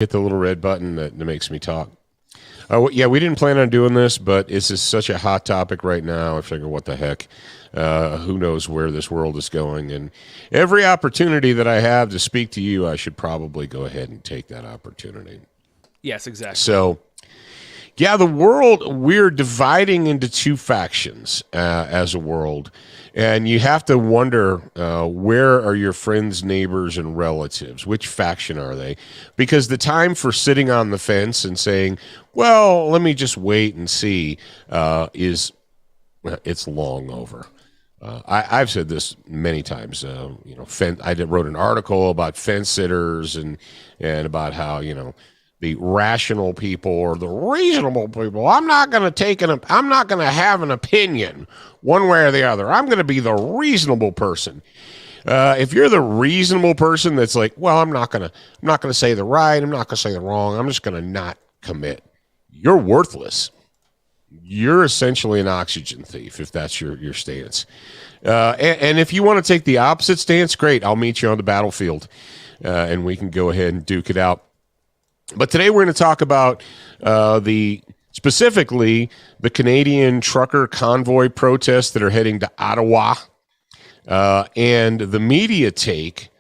Hit the little red button that makes me talk. Yeah, we didn't plan on doing this, but it's just such a hot topic right now. I figure, what the heck? Who knows where this world is going? And every opportunity that I have to speak to you, I should probably go ahead and take that opportunity. Yes, exactly. So, yeah, the world, we're dividing into two factions as a world. And you have to wonder, where are your friends, neighbors, and relatives? Which faction are they? Because the time for sitting on the fence and saying, well, let me just wait and see, it's long over. I've said this many times. I wrote an article about fence sitters and about how, the rational people or the reasonable people. I'm not going to have an opinion one way or the other. I'm going to be the reasonable person. If you're the reasonable person that's like, well, I'm not going to say the right. I'm not going to say the wrong. I'm just going to not commit. You're worthless. You're essentially an oxygen thief if that's your stance. And if you want to take the opposite stance, great. I'll meet you on the battlefield and we can go ahead and duke it out. But today we're going to talk about specifically the Canadian trucker convoy protests that are heading to Ottawa and the media take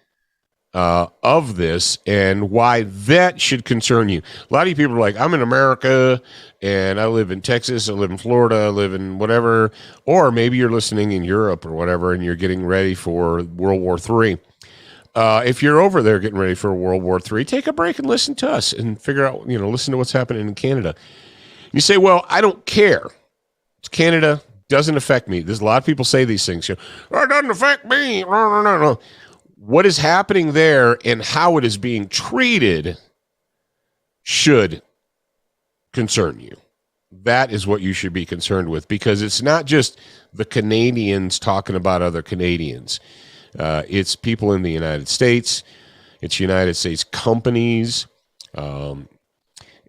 of this and why that should concern you. A lot of you people are like, I'm in America and I live in Texas, I live in Florida, I live in whatever, or maybe you're listening in Europe or whatever and you're getting ready for World War III. If you're over there getting ready for World War III, take a break and listen to us and figure out, listen to what's happening in Canada. You say, well, I don't care. It's Canada, doesn't affect me. There's a lot of people say these things. It doesn't affect me. No. What is happening there and how it is being treated should concern you. That is what you should be concerned with, because it's not just the Canadians talking about other Canadians. It's people in the United States. It's United States companies. And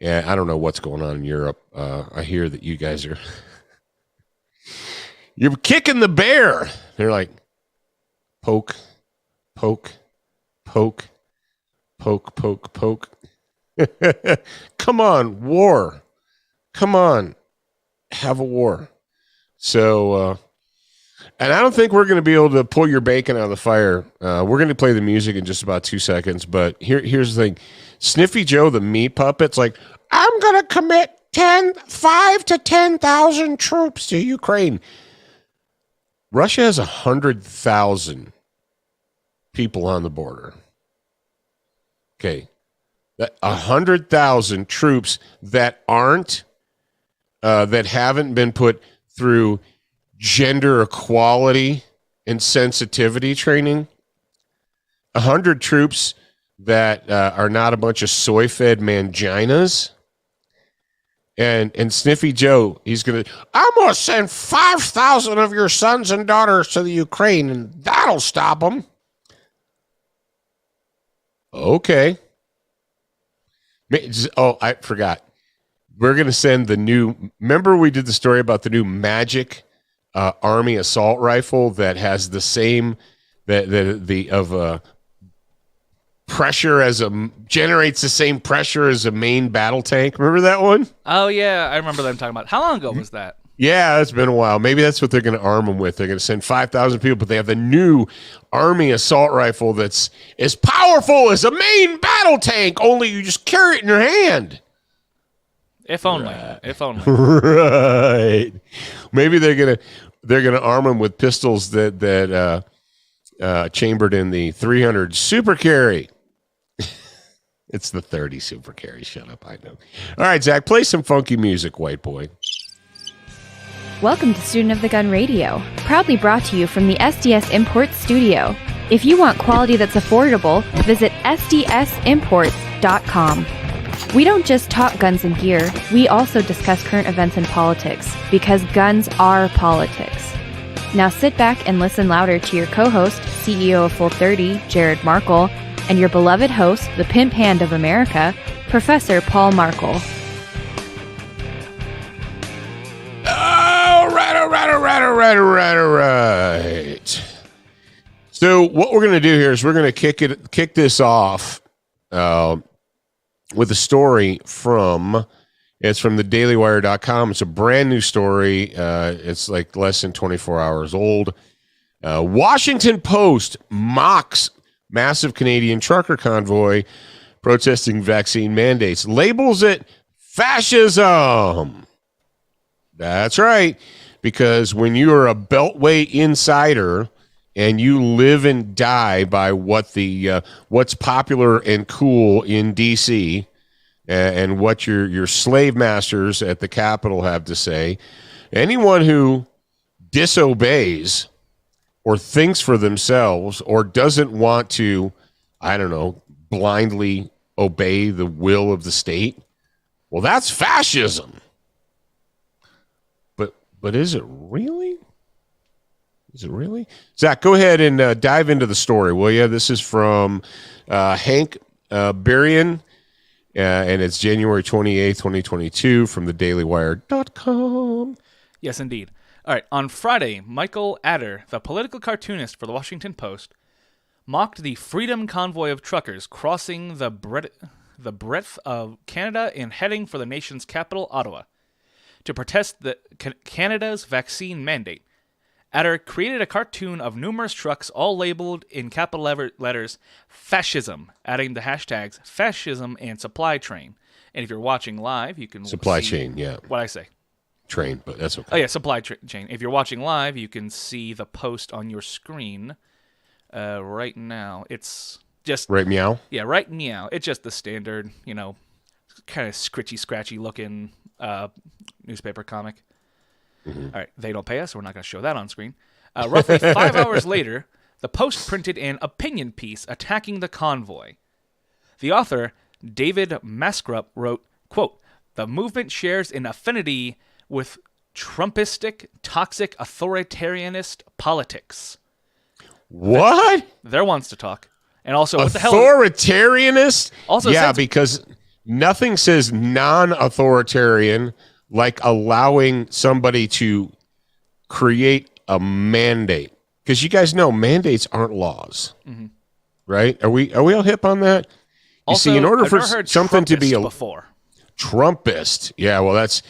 I don't know what's going on in Europe. I hear that you guys are you're kicking the bear. They're like, poke, poke, poke, poke, poke, poke. Come on, war. Come on, have a war. So, and I don't think we're going to be able to pull your bacon out of the fire. We're going to play the music in just about 2 seconds. But here's the thing. Sniffy Joe, the meat puppet's like, I'm going to commit 5 to 10,000 troops to Ukraine. Russia has 100,000 people on the border. Okay. 100,000 troops that haven't been put through gender equality and sensitivity training. 100 troops that are not a bunch of soy-fed manginas. And Sniffy Joe, I'm going to send 5,000 of your sons and daughters to the Ukraine, and that'll stop them. Okay. Oh, I forgot. We're going to send remember we did the story about the new Magic Army assault rifle that has the same pressure generates the same pressure as a main battle tank. Remember that one? Oh yeah, I remember them talking about. How long ago was that? Yeah, it's been a while. Maybe that's what they're going to arm them with. They're going to send 5,000 people, but they have the new Army assault rifle that's as powerful as a main battle tank. Only you just carry it in your hand. If only. Right. If only. Right. Maybe they're gonna arm them with pistols that chambered in the 300 Super Carry. It's the 30 Super Carry. Shut up, I know. All right, Zach, play some funky music, white boy. Welcome to Student of the Gun Radio, proudly brought to you from the SDS Imports studio. If you want quality that's affordable, visit sdsimports.com. We don't just talk guns and gear, we also discuss current events and politics, because guns are politics. Now sit back and listen louder to your co-host, CEO of Full 30, Jared Markle, and your beloved host, the pimp hand of America, Professor Paul Markle. All right. So what we're going to do here is we're going to kick this off with a story from the dailywire.com. It's a brand new story. It's like less than 24 hours old. Washington Post mocks massive Canadian trucker convoy protesting vaccine mandates, labels it fascism. That's right, because when you are a Beltway insider and you live and die by what what's popular and cool in D.C. and what your slave masters at the Capitol have to say, anyone who disobeys or thinks for themselves or doesn't want to, I don't know, blindly obey the will of the state, well, that's fascism. But is it really? Is it really? Zach, go ahead and dive into the story, will you? This is from Hank Berrien, and it's January 28th, 2022, from thedailywire.com. Yes, indeed. All right. On Friday, Michael Adder, the political cartoonist for the Washington Post, mocked the Freedom Convoy of truckers crossing the breadth of Canada and heading for the nation's capital, Ottawa, to protest Canada's vaccine mandate. Adder created a cartoon of numerous trucks all labeled in capital letters fascism, adding the hashtags fascism and supply train. And if you're watching live, you can Supply see chain, yeah. What'd I say? Train, but that's okay. Oh, yeah, supply chain. If you're watching live, you can see the post on your screen right now. It's just... Right meow? Yeah, right meow. It's just the standard, kind of scratchy looking newspaper comic. Mm-hmm. All right, they don't pay us, so we're not going to show that on screen. Roughly 5 hours later, the Post printed an opinion piece attacking the convoy. The author, David Maskrup, wrote, quote, "The movement shares an affinity with Trumpistic, toxic, authoritarianist politics." What? There wants to talk. And also, what the hell? Authoritarianist? Also, yeah, because nothing says non-authoritarian like allowing somebody to create a mandate. Because you guys know mandates aren't laws, right? Are we all hip on that? You also, see, in order I've for never heard something to be before. Trumpist, yeah, well, that's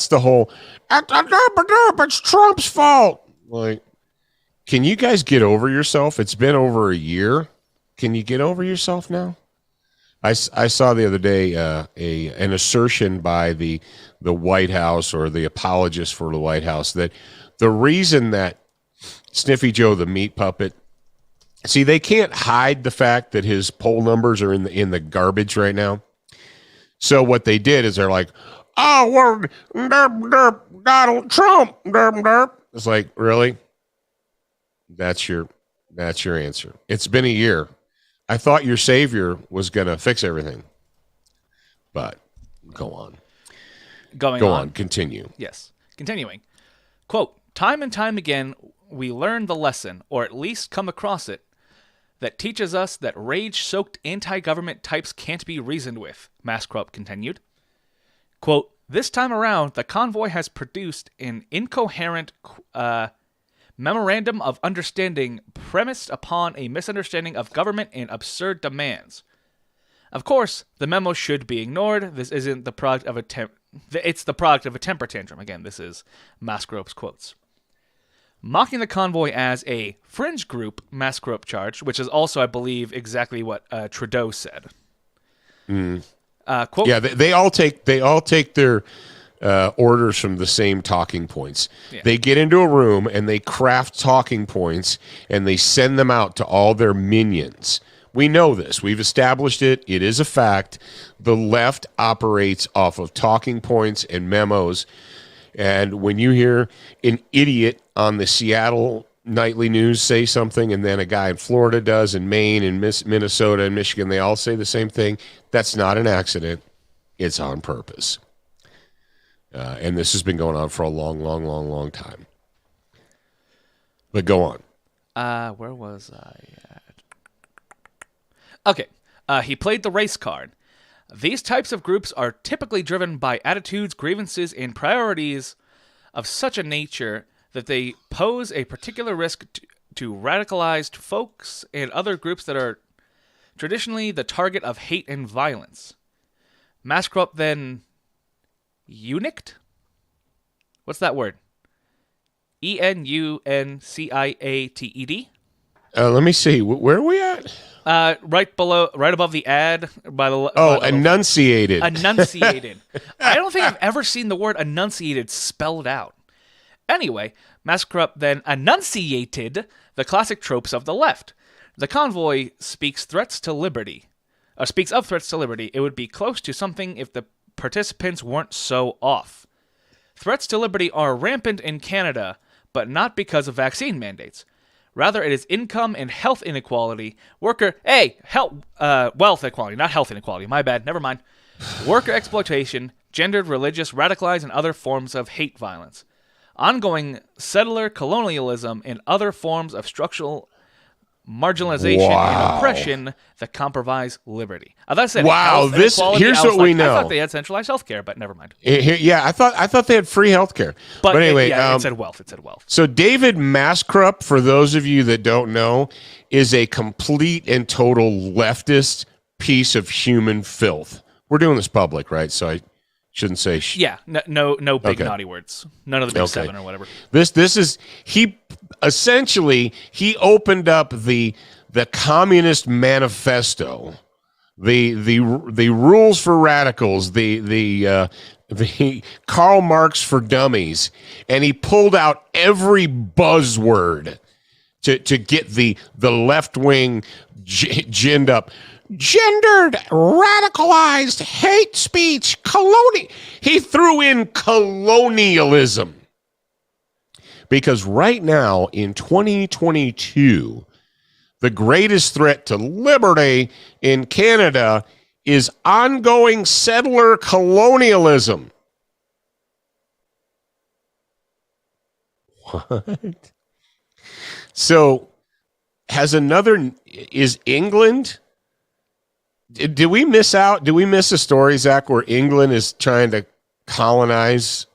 the whole. It's Trump's fault. Like, can you guys get over yourself? It's been over a year. Can you get over yourself now? I saw the other day an assertion by the White House or the apologist for the White House that the reason that Sniffy Joe the meat puppet, see, they can't hide the fact that his poll numbers are in the garbage right now. So what they did is they're like, oh, well, Donald Trump. It's like, really? That's your answer. It's been a year. I thought your savior was going to fix everything. But go on. Go on. Continue. Yes. Continuing. Quote, "Time and time again, we learn the lesson, or at least come across it, that teaches us that rage-soaked anti-government types can't be reasoned with," Maskrup continued. Quote, "This time around, the convoy has produced an incoherent memorandum of understanding premised upon a misunderstanding of government and absurd demands. Of course, the memo should be ignored. This isn't the product of it's the product of a temper tantrum." Again, this is Maskrup's quotes. Mocking the convoy as a fringe group, Maskrup charged, which is also, I believe, exactly what Trudeau said. Quote, yeah, they all take their orders from the same talking points. Yeah. They get into a room and they craft talking points and they send them out to all their minions. We know this. We've established it. It is a fact. The left operates off of talking points and memos. And when you hear an idiot on the Seattle nightly news say something, and then a guy in Florida does, and Maine and Minnesota and Michigan, they all say the same thing, that's not an accident. It's on purpose. And this has been going on for a long time. But go on. Where was I at? Okay. He played the race card. These types of groups are typically driven by attitudes, grievances, and priorities of such a nature that they pose a particular risk to radicalized folks and other groups that are traditionally the target of hate and violence. Maskrup then eunuched? What's that word? ENUNCIATED? Let me see. Where are we at? Right above the ad. Enunciated. Enunciated. I don't think I've ever seen the word enunciated spelled out. Anyway, Maskrup then enunciated the classic tropes of the left. The convoy speaks of threats to liberty. It would be close to something if the participants weren't so off. Threats to liberty are rampant in Canada, but not because of vaccine mandates. Rather, it is income and health inequality, wealth inequality, not health inequality, my bad, never mind. Worker exploitation, gendered, religious, radicalized, and other forms of hate violence. Ongoing settler colonialism and other forms of structural marginalization and oppression that compromise liberty. I thought I said here's what we know. I thought they had centralized healthcare, but never mind. I thought they had free healthcare. But anyway, it said wealth. So David Maskrup, for those of you that don't know, is a complete and total leftist piece of human filth. We're doing this public, right? So I shouldn't say. No big naughty words. None of the big seven or whatever. This is he opened up the Communist Manifesto, the rules for radicals, the Karl Marx for dummies, and he pulled out every buzzword to get the left wing ginned up. Gendered, radicalized, hate speech, he threw in colonialism. Because right now, in 2022, the greatest threat to liberty in Canada is ongoing settler colonialism. What? So, is England... Did we miss out? Did we miss a story, Zach, where England is trying to colonize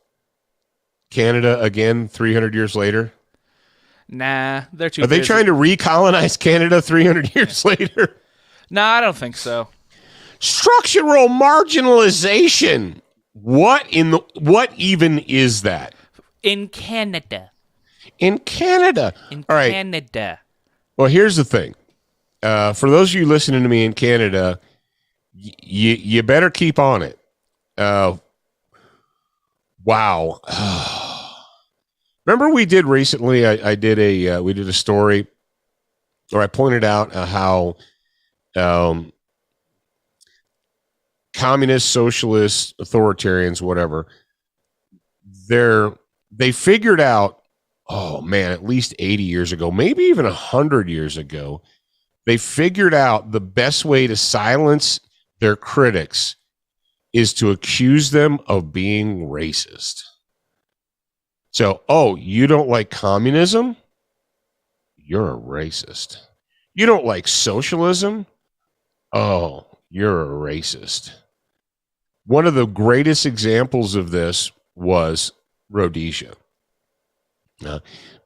Canada again 300 years later? Nah, they're too busy. Are they trying to recolonize Canada 300 years later? Nah, I don't think so. Structural marginalization. What even is that? In Canada. In Canada. All right. Canada. Well, here's the thing. For those of you listening to me in Canada, you better keep on it. Wow. Remember we did recently, we did a story where I pointed out how communists, socialists, authoritarians, whatever, they figured out, at least 80 years ago, maybe even 100 years ago, they figured out the best way to silence their critics is to accuse them of being racist. So, you don't like communism? You're a racist. You don't like socialism? Oh, you're a racist. One of the greatest examples of this was Rhodesia. The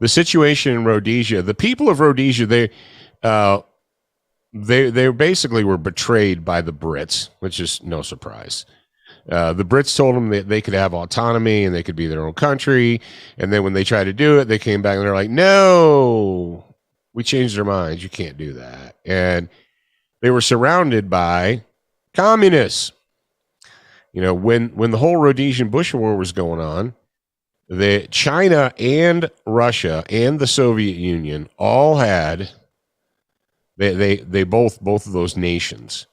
situation in Rhodesia, the people of Rhodesia, they basically were betrayed by the Brits, which is no surprise. The Brits told them that they could have autonomy and they could be their own country. And then when they tried to do it, they came back and they're like, no, we changed our minds. You can't do that. And they were surrounded by communists. When the whole Rhodesian Bush War was going on, China and Russia and the Soviet Union all had... They both of those nations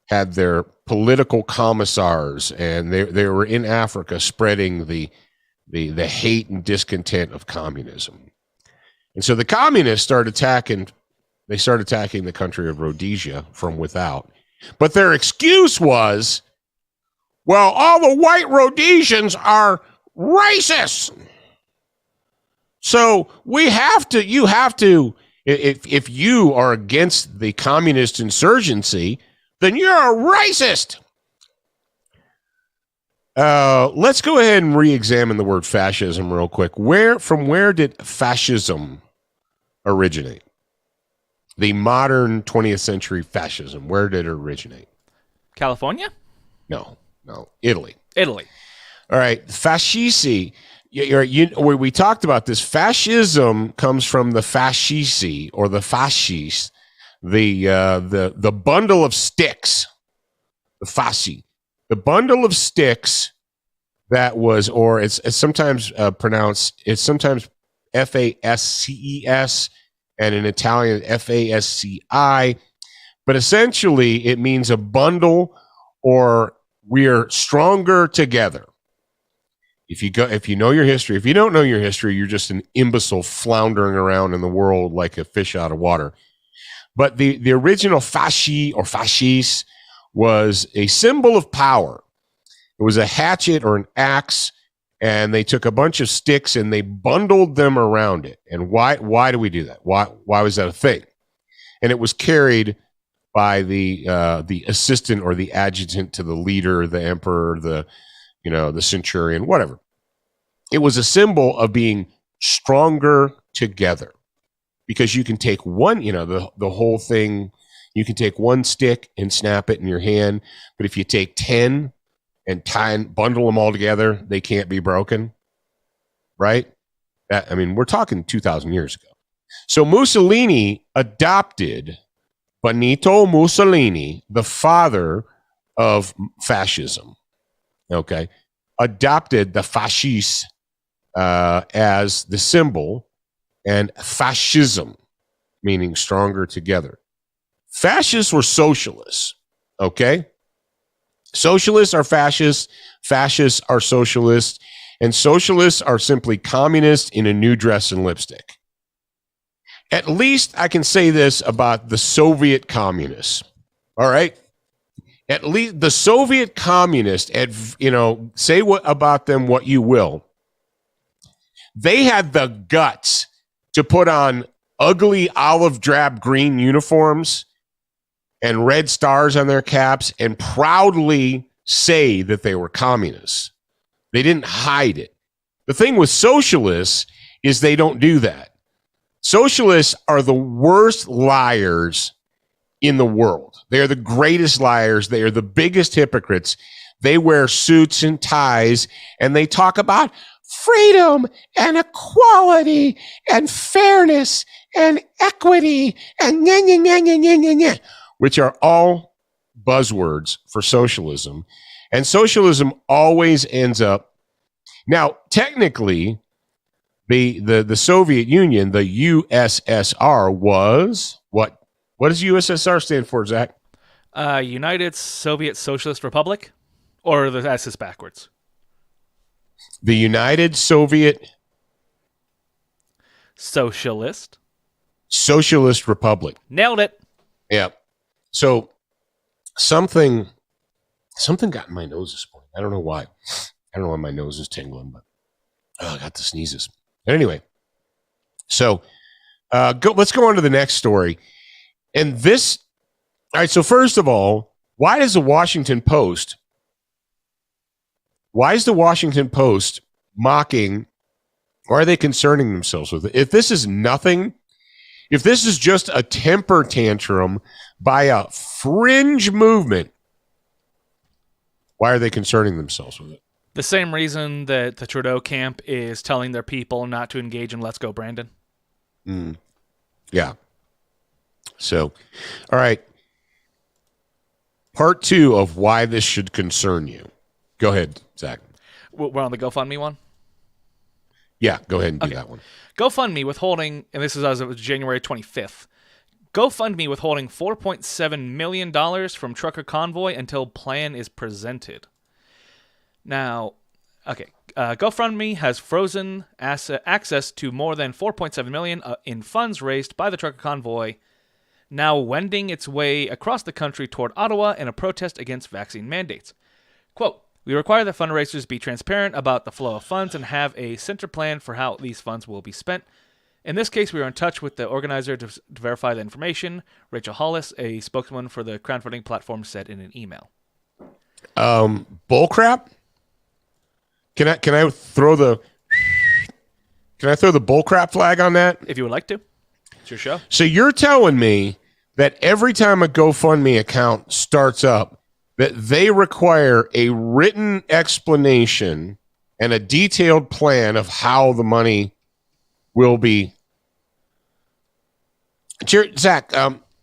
had their political commissars, and they were in Africa spreading the hate and discontent of communism. And so the communists started attacking the country of Rhodesia from without. But their excuse was, well, all the white Rhodesians are racist. So you have to, if you are against the communist insurgency, then you're a racist. Let's go ahead and re-examine the word fascism real quick. From where did fascism originate? The modern 20th century fascism, where did it originate? California? No, Italy. Italy. All right, fascisti. We talked about this. Fascism comes from the fascisti or the fascist, the bundle of sticks, the fasci, the bundle of sticks that was, or it's sometimes pronounced, it's sometimes Fasces, and in Italian Fasci, but essentially it means a bundle, or we're stronger together. If you know your history, if you don't know your history, you're just an imbecile floundering around in the world like a fish out of water. But the original fasci or fascis was a symbol of power. It was a hatchet or an axe, and they took a bunch of sticks and they bundled them around it. And why do we do that? Why was that a thing? And it was carried by the assistant or the adjutant to the leader, the emperor, the centurion, whatever. It was a symbol of being stronger together, because you can take one, the whole thing, you can take one stick and snap it in your hand. But if you take 10 and bundle them all together, they can't be broken. Right? We're talking 2,000 years ago. So Mussolini adopted, Benito Mussolini, the father of fascism, okay, adopted the fascis as the symbol, and fascism, meaning stronger together. Fascists were socialists, okay? Socialists are fascists, fascists are socialists, and socialists are simply communists in a new dress and lipstick. At least I can say this about the Soviet communists, all right? At least the Soviet communists, say about them what you will. They had the guts to put on ugly olive drab green uniforms and red stars on their caps and proudly say that they were communists. They didn't hide it. The thing with socialists is they don't do that. Socialists are the worst liars in the world. They are the greatest liars. They are the biggest hypocrites. They wear suits and ties, and they talk about freedom and equality and fairness and equity and which are all buzzwords for socialism. And socialism always ends up, now technically, the Soviet Union, the USSR, was what? What does USSR stand for, Zach? United Soviet Socialist Republic, or the S is backwards. The United Soviet Socialist Republic. Nailed it. Yeah. So something got in my nose this morning. I don't know why. I don't know why my nose is tingling, but I got the sneezes. But anyway, so let's go on to the next story. And this, all right, so first of all, why is the Washington Post mocking, or are they concerning themselves with it? If this is nothing, if this is just a temper tantrum by a fringe movement, why are they concerning themselves with it? The same reason that the Trudeau camp is telling their people not to engage in Let's Go Brandon. Yeah. So, all right. Part 2 of why this should concern you. Go ahead, Zach. We're on the GoFundMe one? Yeah, go ahead and do that one. GoFundMe withholding, and this is as of January 25th, GoFundMe withholding $4.7 million from trucker Convoy until plan is presented. Now, okay, GoFundMe has frozen access to more than $4.7 million in funds raised by the trucker Convoy, now wending its way across the country toward Ottawa in a protest against vaccine mandates. Quote, "We require that fundraisers be transparent about the flow of funds and have a center plan for how these funds will be spent. In this case, we are in touch with the organizer to verify the information," Rachel Hollis, a spokeswoman for the crowdfunding platform, said in an email. Bullcrap? Can I throw the bullcrap flag on that? If you would like to. It's your show. So you're telling me that every time a GoFundMe account starts up, that they require a written explanation and a detailed plan of how the money will be. Zach,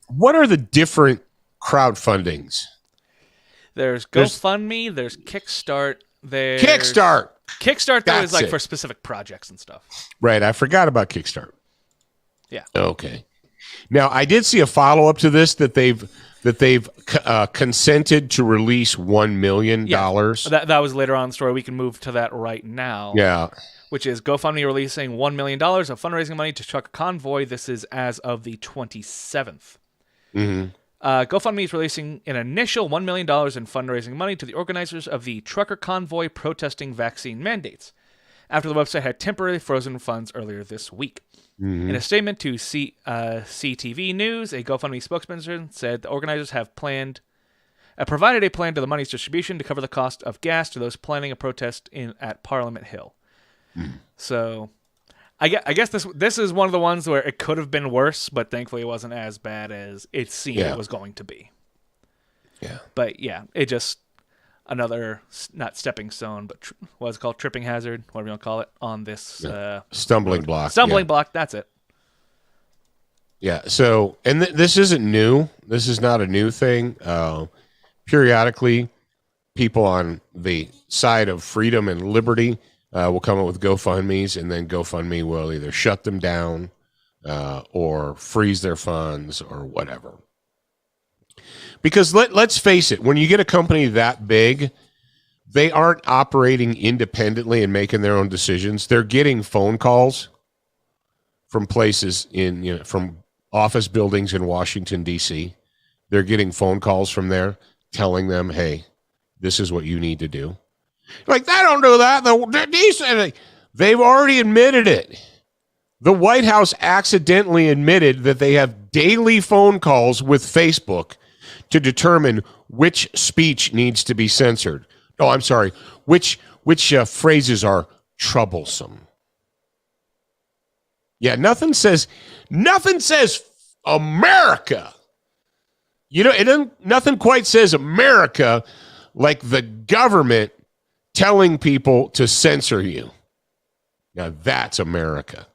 what are the different crowdfundings? There's GoFundMe, there's Kickstart, there's... Kickstart, though, is like for specific projects and stuff. Right, I forgot about Kickstart. Yeah. Okay. Now, I did see a follow-up to this that they've consented to release $1 million. Yeah, that was later on in the story. We can move to that right now. Yeah. Which is GoFundMe releasing $1 million of fundraising money to Trucker Convoy. This is as of the 27th. Mm-hmm. GoFundMe is releasing an initial $1 million in fundraising money to the organizers of the Trucker Convoy protesting vaccine mandates, after the website had temporarily frozen funds earlier this week. Mm-hmm. In a statement to CTV News, a GoFundMe spokesperson said the organizers have provided a plan to the money's distribution to cover the cost of gas to those planning a protest at Parliament Hill. Mm. So, I guess this is one of the ones where it could have been worse, but thankfully it wasn't as bad as it seemed it was going to be. Yeah. But yeah, it just another, not stepping stone, but what's it called, tripping hazard, whatever you want to call it, on this stumbling block. Stumbling block. That's it. Yeah. So, and this isn't new. This is not a new thing. Periodically, people on the side of freedom and liberty will come up with GoFundMes, and then GoFundMe will either shut them down or freeze their funds or whatever. Because let's face it, when you get a company that big, they aren't operating independently and making their own decisions. They're getting phone calls from places from office buildings in Washington, D.C. They're getting phone calls from there telling them, hey, this is what you need to do. Like, they don't do that. They've already admitted it. The White House accidentally admitted that they have daily phone calls with Facebook to determine which speech needs to be censored. Oh, I'm sorry. Which phrases are troublesome. Yeah, nothing says America. Nothing quite says America like the government telling people to censor you. Now that's America.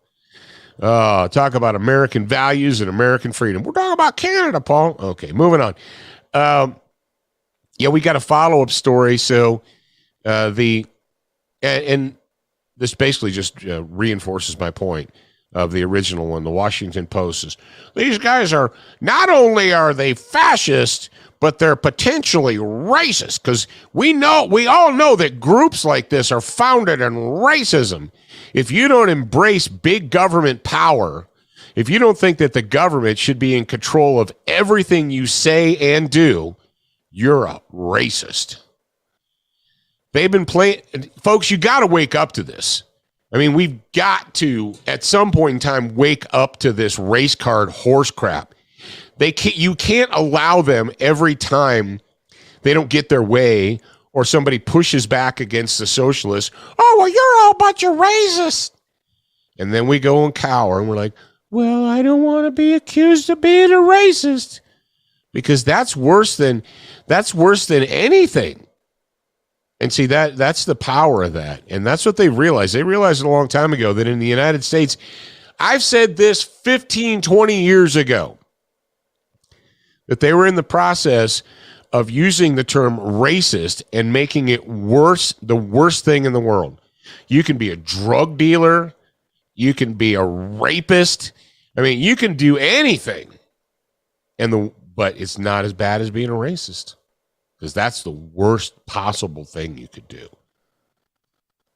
Talk about American values and American freedom. We're talking about Canada, Paul. Okay, moving on. We got a follow-up story. So and this basically just reinforces my point of the original one. The Washington Post is, these guys are, not only are they fascist, but they're potentially racist, because we all know that groups like this are founded in racism. If you don't embrace big government power, if you don't think that the government should be in control of everything you say and do, you're a racist. They've been playing, folks, you got to wake up to this. I mean, we've got to, at some point in time, wake up to this race card horse crap. You can't allow them every time they don't get their way or somebody pushes back against the socialists. Oh, well, you're all a bunch of racists. And then we go and cower and we're like, well, I don't want to be accused of being a racist, because that's worse than anything. And see, that's the power of that. And that's what they realized. They realized a long time ago that in the United States, I've said this 15, 20 years ago, that they were in the process of using the term racist and making it worse, the worst thing in the world. You can be a drug dealer. You can be a rapist. I mean, you can do anything. But it's not as bad as being a racist, because that's the worst possible thing you could do.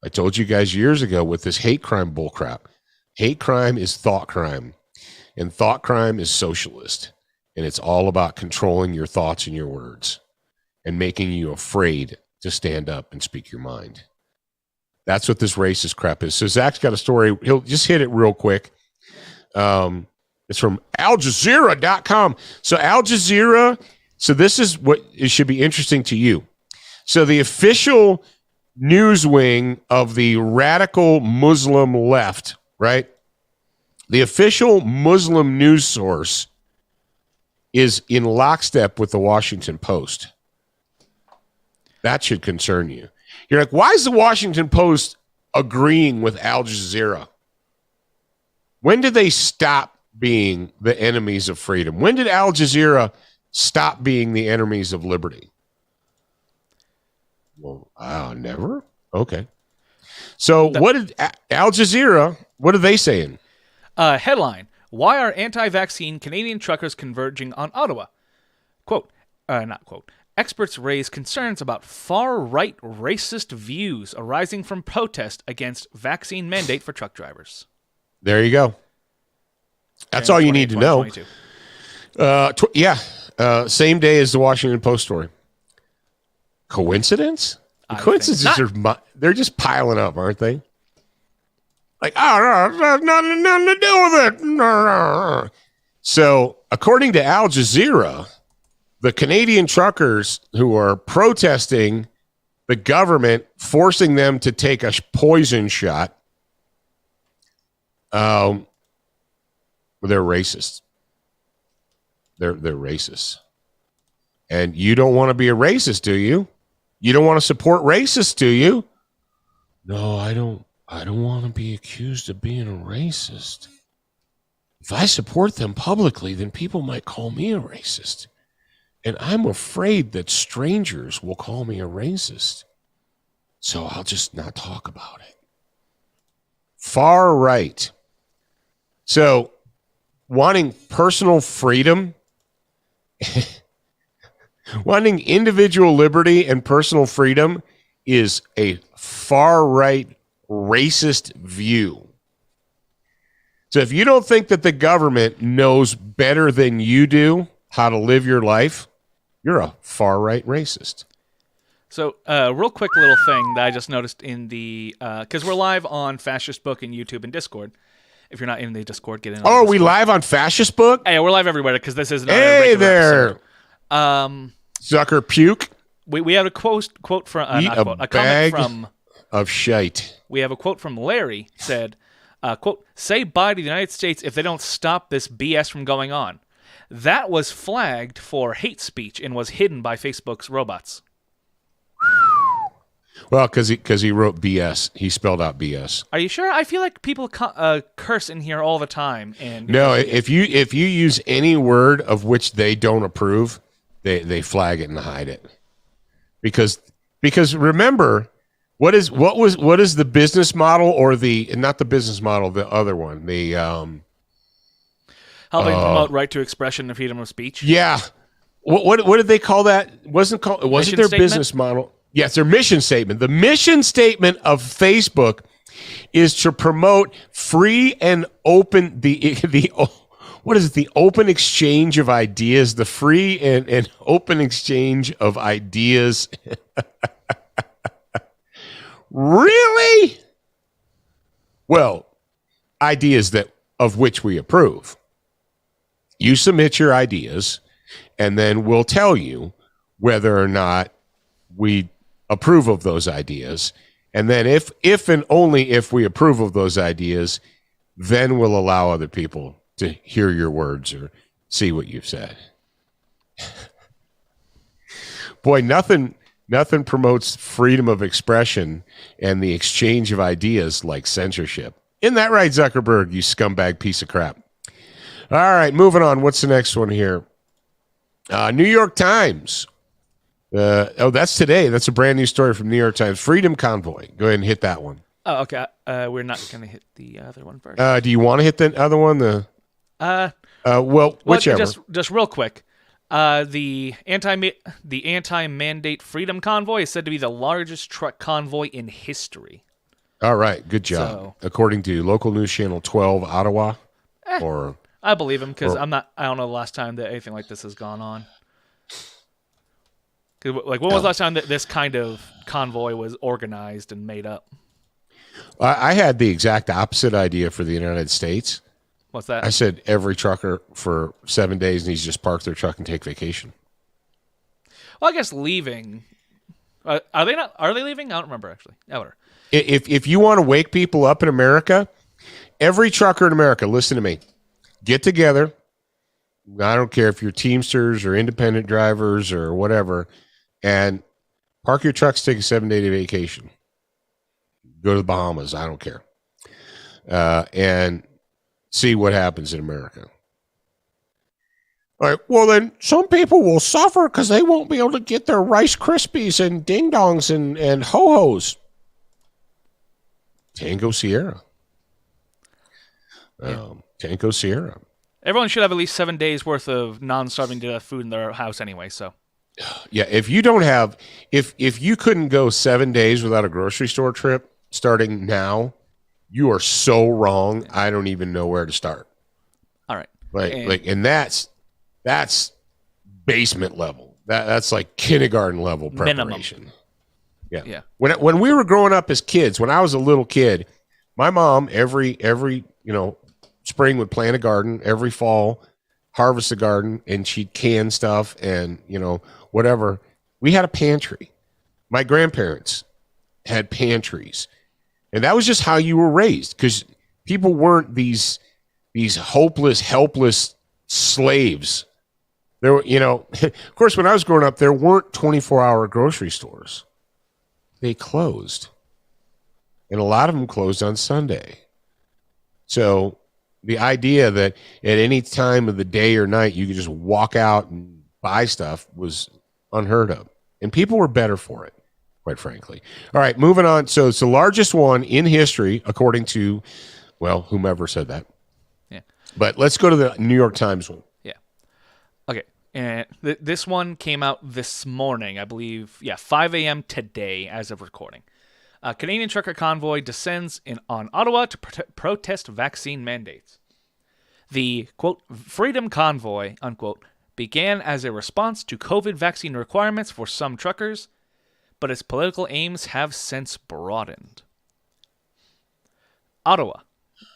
I told you guys years ago with this hate crime bullcrap. Hate crime is thought crime, and thought crime is socialist. And it's all about controlling your thoughts and your words and making you afraid to stand up and speak your mind. That's what this racist crap is. So Zach's got a story. He'll just hit it real quick. It's from AlJazeera.com. So Al Jazeera, so this is what it should be interesting to you. So the official news wing of the radical Muslim left, right? The official Muslim news source is in lockstep with the Washington Post. That should concern you. You're like, why is the Washington Post agreeing with Al Jazeera? When did they stop being the enemies of freedom? When did Al Jazeera stop being the enemies of liberty? Well, never. Okay. So what did Al Jazeera, what are they saying? Headline, why are anti-vaccine Canadian truckers converging on Ottawa? Quote, not quote, experts raise concerns about far-right racist views arising from protest against vaccine mandate for truck drivers. There you go. That's all you need to know. Same day as the Washington Post story. Coincidence? Coincidences they're just piling up, aren't they? Like, no, nothing to do with it. No. So, according to Al Jazeera, the Canadian truckers who are protesting the government forcing them to take a poison shot, they're racist. They're racist. And you don't want to be a racist, do you? You don't want to support racists, do you? No, I don't want to be accused of being a racist. If I support them publicly, then people might call me a racist. And I'm afraid that strangers will call me a racist. So I'll just not talk about it. Far right. So wanting personal freedom, wanting individual liberty and personal freedom is a far right racist view. So if you don't think that the government knows better than you do how to live your life, you're a far right racist. So, real quick little thing that I just noticed in the because we're live on Fascist Book and YouTube and Discord. If you're not in the Discord, get in. Are we live on Fascist Book? Hey, we're live everywhere because this is not hey a there, episode. Zucker puke. We have a quote from a comment from of shite. We have a quote from Larry said, "Quote: Say bye to the United States if they don't stop this BS from going on." That was flagged for hate speech and was hidden by Facebook's robots. Well, because he wrote BS. He spelled out BS. Are you sure? I feel like people curse in here all the time. And no, if you use any word of which they don't approve, they flag it and hide it. Because remember, what is the business model or not the business model, the other one, the how they promote right to expression and freedom of speech. Yeah. What did they call that? It wasn't their business model. Yes, their mission statement. The mission statement of Facebook is to promote free and open the open exchange of ideas, the free and open exchange of ideas. Really? Well, ideas of which we approve. You submit your ideas, and then we'll tell you whether or not we approve of those ideas. And then if and only if we approve of those ideas, then we'll allow other people to hear your words or see what you've said. Boy, nothing promotes freedom of expression and the exchange of ideas like censorship. Isn't that right, Zuckerberg, you scumbag piece of crap? All right, moving on. What's the next one here? New York Times. That's today. That's a brand new story from New York Times. Freedom Convoy. Go ahead and hit that one. Oh, okay. We're not going to hit the other one first. Do you want to hit the other one? Whichever. Just real quick. The anti-mandate Freedom Convoy is said to be the largest truck convoy in history. All right, good job. According to local news channel 12 Ottawa, I believe him because I don't know the last time that anything like this has gone on. When was the last time that this kind of convoy was organized and made up? I had the exact opposite idea for the United States. What's that? I said every trucker for 7 days needs to just park their truck and take vacation. Well, I guess leaving. Are they not? Are they leaving? I don't remember actually. Ever. If you want to wake people up in America, every trucker in America, listen to me. Get together. I don't care if you're Teamsters or independent drivers or whatever, and Park your trucks, take a 7-day vacation. Go to the Bahamas. I don't care. And see what happens in America. All right. Well, then some people will suffer because they won't be able to get their Rice Krispies and Ding Dongs and Ho-Hos. Tango Sierra. Tango Sierra. Everyone should have at least 7 days worth of non-starving to death food in their house anyway, so. Yeah, if you don't have, if you couldn't go 7 days without a grocery store trip starting now, you are so wrong. I don't even know where to start. All right. And that's basement level. That's like kindergarten level preparation. Minimum. Yeah. When we were growing up as kids, when I was a little kid, my mom every spring would plant a garden, every fall harvest a garden, and she'd can stuff and whatever. We had a pantry. My grandparents had pantries, and that was just how you were raised, because people weren't these hopeless, helpless slaves. There were, of course, when I was growing up, there weren't 24-hour grocery stores. They closed, and a lot of them closed on Sunday. So the idea that at any time of the day or night you could just walk out and buy stuff was unheard of. And people were better for it, quite frankly. All right, moving on. So it's the largest one in history, according to, well, whomever said that. Yeah. But let's go to the New York Times one. Yeah. Okay. And this one came out this morning, I believe. 5 a.m. today as of recording. Canadian trucker convoy descends on Ottawa to protest vaccine mandates. The, quote, Freedom Convoy, unquote, began as a response to COVID vaccine requirements for some truckers, but its political aims have since broadened. Ottawa.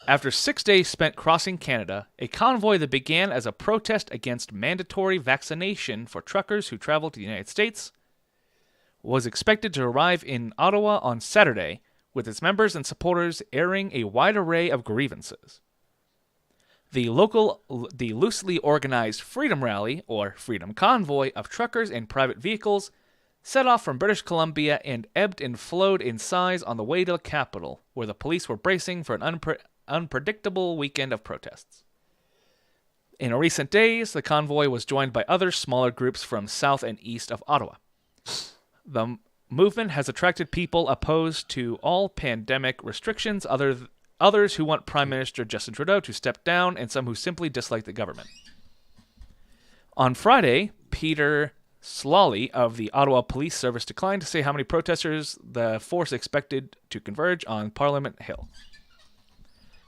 After 6 days spent crossing Canada, a convoy that began as a protest against mandatory vaccination for truckers who travel to the United States was expected to arrive in Ottawa on Saturday, with its members and supporters airing a wide array of grievances. The loosely organized Freedom Rally, or Freedom Convoy, of truckers and private vehicles set off from British Columbia and ebbed and flowed in size on the way to the capital, where the police were bracing for an unpredictable weekend of protests. In recent days, the convoy was joined by other smaller groups from south and east of Ottawa. The movement has attracted people opposed to all pandemic restrictions, others who want Prime Minister Justin Trudeau to step down, and some who simply dislike the government. On Friday, Peter Slawley of the Ottawa Police Service declined to say how many protesters the force expected to converge on Parliament Hill.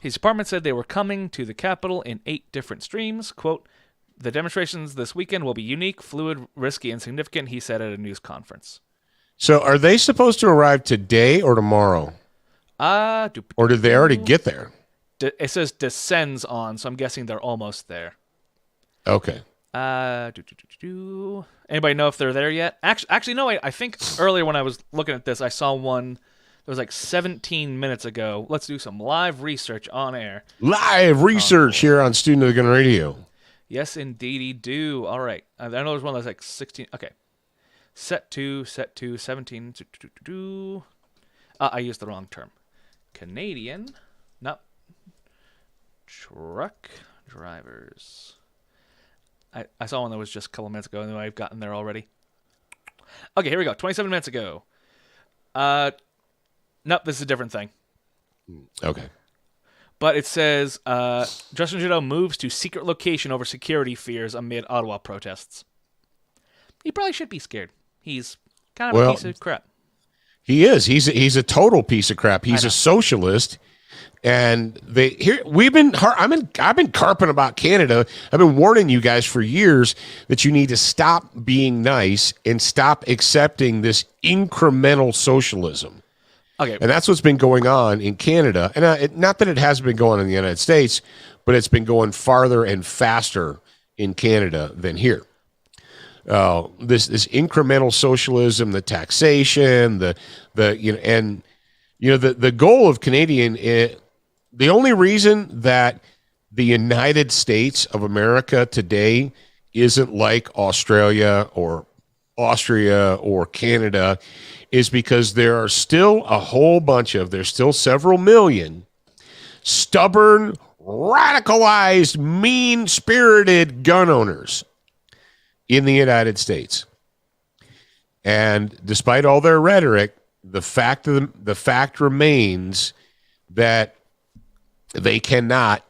His department said they were coming to the capital in 8 different streams. Quote, the demonstrations this weekend will be unique, fluid, risky, and significant, he said at a news conference. So are they supposed to arrive today or tomorrow? Or did they already get there? It says descends on, so I'm guessing they're almost there. Okay. Anybody know if they're there yet? Actually, no. I think earlier when I was looking at this, I saw one that was like 17 minutes ago. Let's do some live research on air. Live research here on Student of the Gun Radio. Yes, indeedy do. All right. I know there's one that's like 16. Okay. Set to 17. I used the wrong term. Canadian, not truck drivers. I saw one that was just a couple minutes ago, and I've gotten there already. Okay, here we go. 27 minutes ago. Nope, this is a different thing. Okay. But it says, Justin Trudeau moves to secret location over security fears amid Ottawa protests. He probably should be scared. He's kind of a piece of crap. He is. He's a total piece of crap. He's a socialist. And I've been carping about Canada. I've been warning you guys for years that you need to stop being nice and stop accepting this incremental socialism. Okay. And that's what's been going on in Canada. And not that it hasn't been going on in the United States, but it's been going farther and faster in Canada than here. This incremental socialism, the taxation, the goal of Canadian, the only reason that the United States of America today isn't like Australia or Austria or Canada is because there are still there's still several million stubborn, radicalized, mean-spirited gun owners in the United States. And despite all their rhetoric, the fact remains that they cannot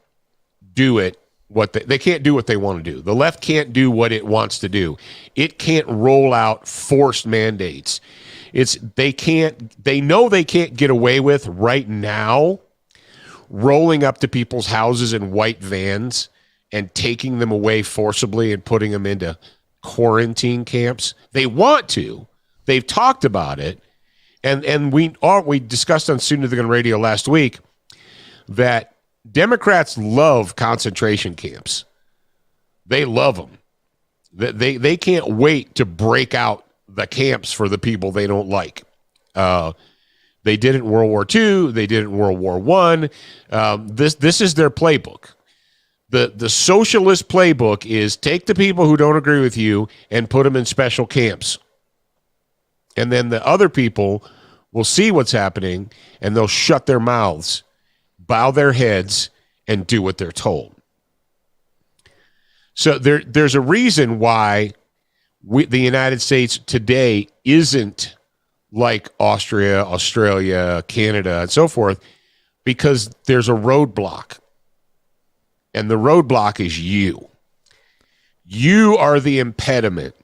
do it. They can't do what they want to do. The left can't do what it wants to do. It can't roll out forced mandates. They know they can't get away with right now rolling up to people's houses in white vans and taking them away forcibly and putting them into quarantine camps. They want to. They've talked about it. And we discussed on Student of the Gun Radio last week that Democrats love concentration camps. They love them. They can't wait to break out the camps for the people they don't like. They did it in World War II. They did it in World War I. This is their playbook. The socialist playbook is take the people who don't agree with you and put them in special camps. And then the other people will see what's happening and they'll shut their mouths, bow their heads, and do what they're told. So there's a reason why the United States today isn't like Austria, Australia, Canada, and so forth, because there's a roadblock. And the roadblock is you. You are the impediment.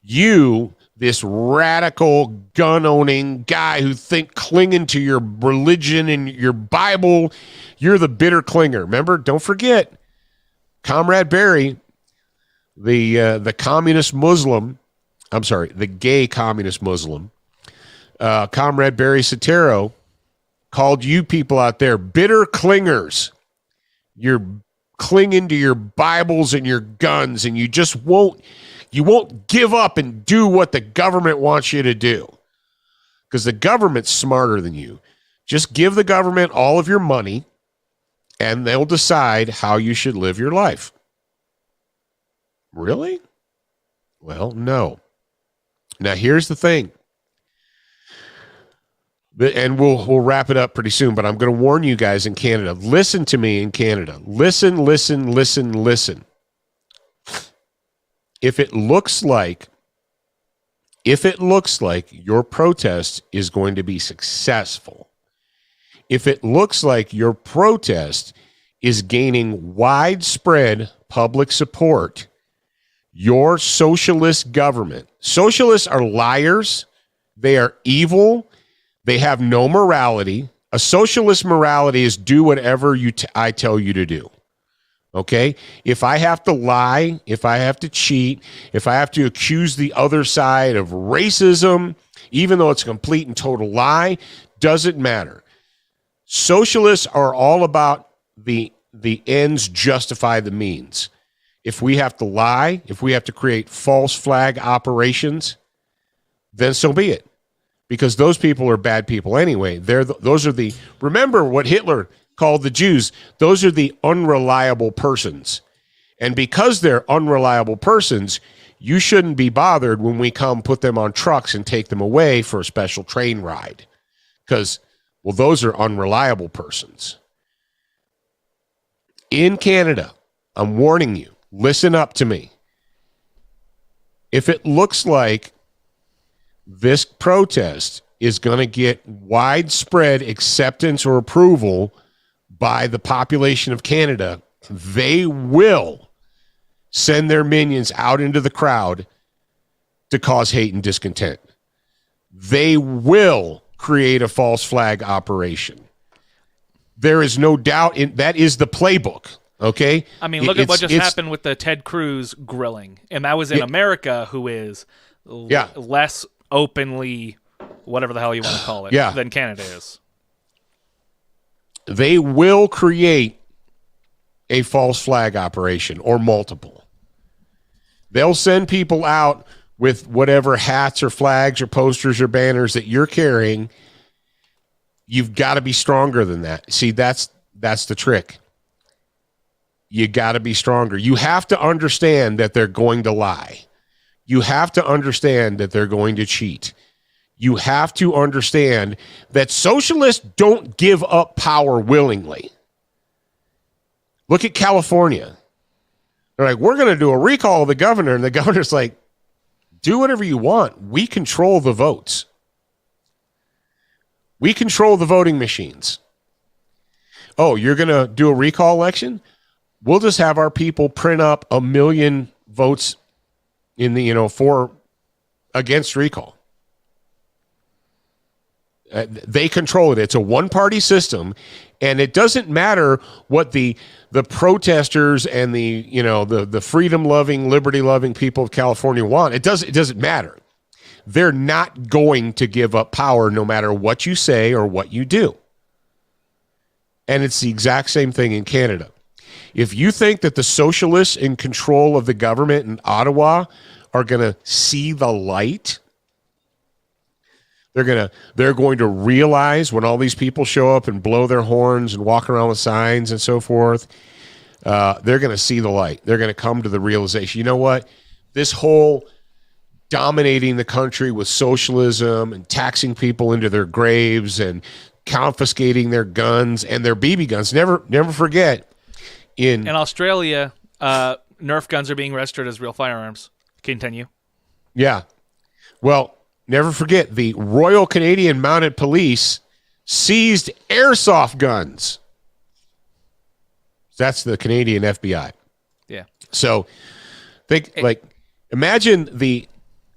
You, this radical gun-owning guy who clinging to your religion and your Bible, you're the bitter clinger. Remember, don't forget, Comrade Barry, the communist Muslim, I'm sorry, the gay communist Muslim, Comrade Barry Soetoro called you people out there bitter clingers. You're clinging to your Bibles and your guns, and you won't give up and do what the government wants you to do, because the government's smarter than you. Just give the government all of your money, and they'll decide how you should live your life. Really? Well, no. Now, here's the thing. And we'll wrap it up pretty soon, but I'm going to warn you guys in Canada. Listen to me in Canada. Listen. If it looks like your protest is going to be successful, if it looks like your protest is gaining widespread public support, your socialist government, socialists are liars, they are evil, they have no morality. A socialist morality is do whatever I tell you to do. Okay? If I have to lie, if I have to cheat, if I have to accuse the other side of racism, even though it's a complete and total lie, doesn't matter. Socialists are all about the ends justify the means. If we have to lie, if we have to create false flag operations, then so be it. Because those people are bad people anyway. Remember what Hitler called the Jews, those are the unreliable persons. And because they're unreliable persons, you shouldn't be bothered when we come put them on trucks and take them away for a special train ride. Because, well, those are unreliable persons. In Canada, I'm warning you, listen up to me. If it looks like this protest is going to get widespread acceptance or approval by the population of Canada, they will send their minions out into the crowd to cause hate and discontent. They will create a false flag operation. There is no doubt that is the playbook. Okay? I mean, look at what just happened with the Ted Cruz grilling. And that was in America, who is less openly, whatever the hell you want to call it, than Canada is. They will create a false flag operation or multiple. They'll send people out with whatever hats or flags or posters or banners that you're carrying. You've got to be stronger than that. See, that's the trick. You got to be stronger. You have to understand that they're going to lie. you have to understand that they're going to cheat. You have to understand that socialists don't give up power willingly. Look at California. They're like, we're going to do a recall of the governor. And the governor's like, do whatever you want. We control the votes. We control the voting machines. Oh, you're going to do a recall election? We'll just have our people print up 1 million votes in the, for against recall. They control it. It's a one-party system, and it doesn't matter what the protesters and the freedom-loving, liberty-loving people of California want. It doesn't matter. They're not going to give up power no matter what you say or what you do. And it's the exact same thing in Canada. If you think that the socialists in control of the government in Ottawa are going to see the light, they're going to realize when all these people show up and blow their horns and walk around with signs and so forth, they're going to see the light. They're going to come to the realization, you know what? This whole dominating the country with socialism and taxing people into their graves and confiscating their guns and their BB guns. Never forget. In Australia, Nerf guns are being registered as real firearms. Continue. Yeah. Well, never forget, the Royal Canadian Mounted Police seized airsoft guns. That's the Canadian FBI. Yeah. So, imagine the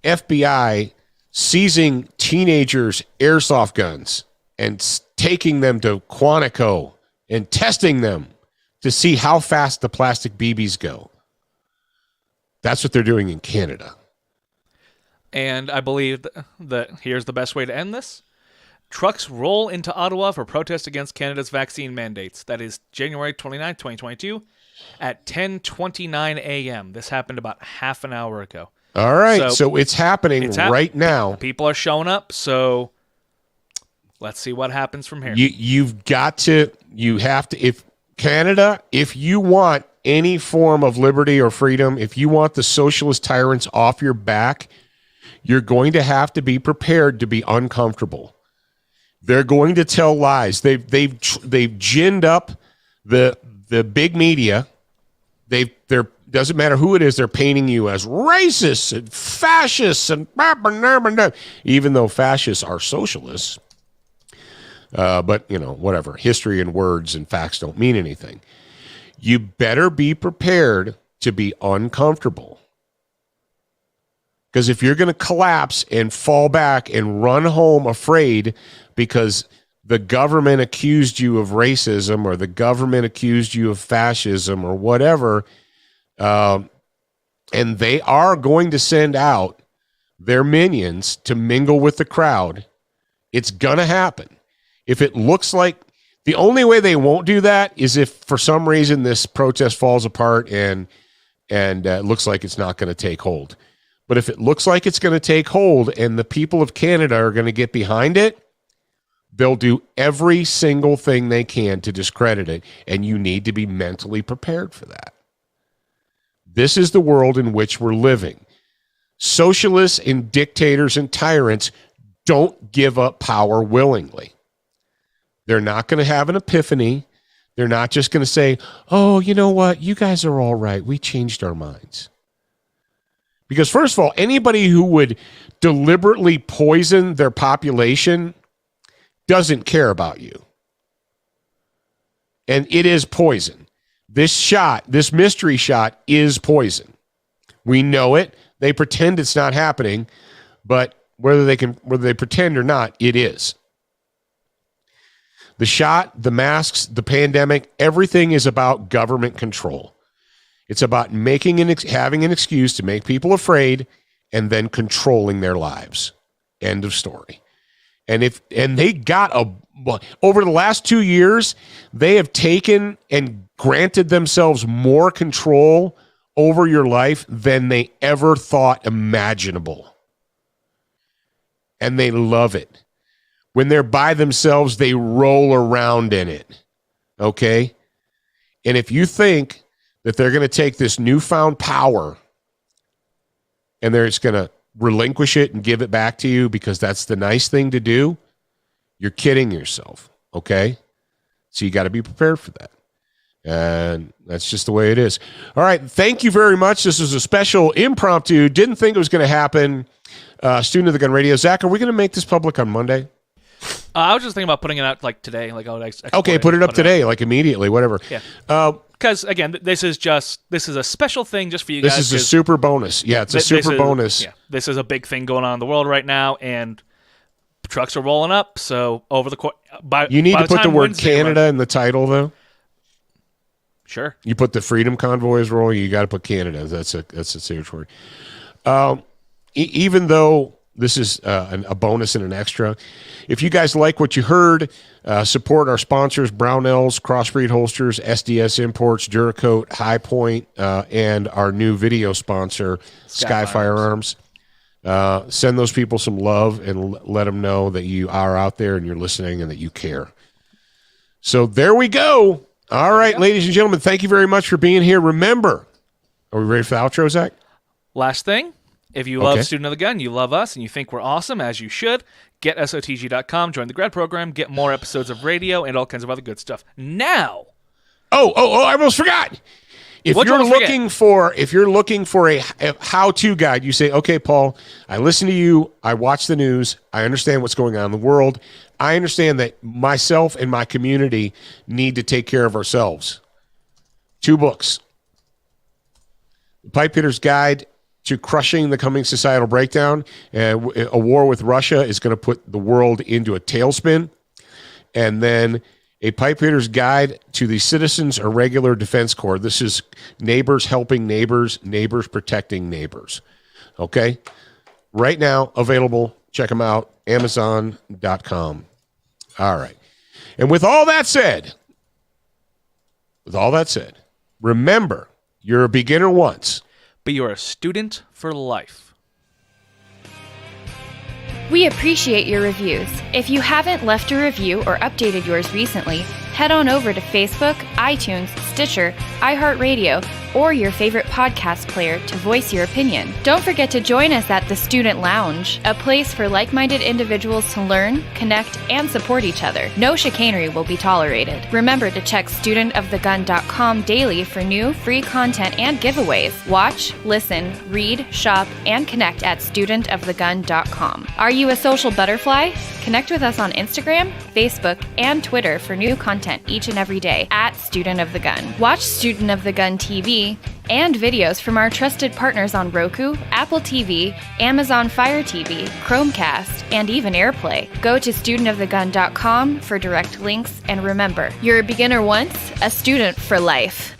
FBI seizing teenagers' airsoft guns and taking them to Quantico and testing them to see how fast the plastic BBs go. That's what they're doing in Canada. And I believe that here's the best way to end this. Trucks roll into Ottawa for protest against Canada's vaccine mandates. That is January 29, 2022 at 10:29 a.m. This happened about half an hour ago. All right, so it's happening right now. People are showing up, so let's see what happens from here. You have to, if Canada, if you want any form of liberty or freedom, if you want the socialist tyrants off your back, you're going to have to be prepared to be uncomfortable. They're going to tell lies. They've ginned up the big media. They're doesn't matter who it is. They're painting you as racists and fascists and even though fascists are socialists. But whatever. History and words and facts don't mean anything. You better be prepared to be uncomfortable. Because if you're going to collapse and fall back and run home afraid because the government accused you of racism or the government accused you of fascism or whatever, and they are going to send out their minions to mingle with the crowd, it's going to happen. If it looks like the only way they won't do that is if for some reason this protest falls apart and it looks like it's not going to take hold. But if it looks like it's going to take hold and the people of Canada are going to get behind it, they'll do every single thing they can to discredit it, and you need to be mentally prepared for that. This is the world in which we're living. Socialists and dictators and tyrants don't give up power willingly. They're not going to have an epiphany. They're not just going to say, oh, you know what? You guys are all right. We changed our minds. Because first of all, anybody who would deliberately poison their population doesn't care about you. And it is poison. This mystery shot is poison. We know it. They pretend it's not happening, but whether they pretend or not, it is. The shot, the masks, the pandemic, everything is about government control. It's about having an excuse to make people afraid and then controlling their lives. End of story. And they got over the last 2 years, they have taken and granted themselves more control over your life than they ever thought imaginable. And they love it. When they're by themselves, they roll around in it. Okay? And if you think that they're going to take this newfound power and they're just going to relinquish it and give it back to you because that's the nice thing to do, you're kidding yourself, okay? So you got to be prepared for that. And that's just the way it is. All right, thank you very much. This was a special impromptu. Didn't think it was going to happen. Student of the Gun Radio. Zach, are we going to make this public on Monday? I was just thinking about putting it out like today. Like, okay, put it up today, like immediately, whatever. Yeah. Because again, this is a special thing just for you guys. This is a super bonus. Yeah, it's a super bonus. Yeah, this is a big thing going on in the world right now, and trucks are rolling up. So over the course, you need to put the word Canada in the title, though. Sure. You put the Freedom Convoy is rolling. You got to put Canada. That's a territory. Even though this is a bonus and an extra, if you guys like what you heard, support our sponsors: Brownells, Crossbreed Holsters, SDS Imports, Duracoat, High Point, and our new video sponsor, Sky Firearms. Send those people some love and let them know that you are out there and you're listening and that you care. So there we go. All right, ladies and gentlemen, thank you very much for being here. Remember, are we ready for the outro, Zach? Last thing, if you love Student of the Gun, you love us, and you think we're awesome, as you should, get SOTG.com, join the grad program, get more episodes of radio, and all kinds of other good stuff. Now! Oh, I almost forgot. If you're looking for a how-to guide, you say, okay, Paul, I listen to you, I watch the news, I understand what's going on in the world, I understand that myself and my community need to take care of ourselves. 2 books. The Pipe Hitter's Guide to Crushing the Coming Societal Breakdown. A war with Russia is going to put the world into a tailspin. And then A Pipe Hitter's Guide to the Citizens Irregular Defense Corps. This is neighbors helping neighbors, neighbors protecting neighbors. Okay? Right now, available. Check them out. Amazon.com. All right. And with all that said, remember, you're a beginner once, but you're a student for life. We appreciate your reviews. If you haven't left a review or updated yours recently, head on over to Facebook, iTunes, Stitcher, iHeartRadio, or your favorite podcast player to voice your opinion. Don't forget to join us at the Student Lounge, a place for like-minded individuals to learn, connect, and support each other. No chicanery will be tolerated. Remember to check studentofthegun.com daily for new, free content and giveaways. Watch, listen, read, shop, and connect at studentofthegun.com. Are you a social butterfly? Connect with us on Instagram, Facebook, and Twitter for new content each and every day at Student of the Gun. Watch Student of the Gun TV and videos from our trusted partners on Roku, Apple TV, Amazon Fire TV, Chromecast, and even AirPlay. Go to studentofthegun.com for direct links, and remember, you're a beginner once, a student for life.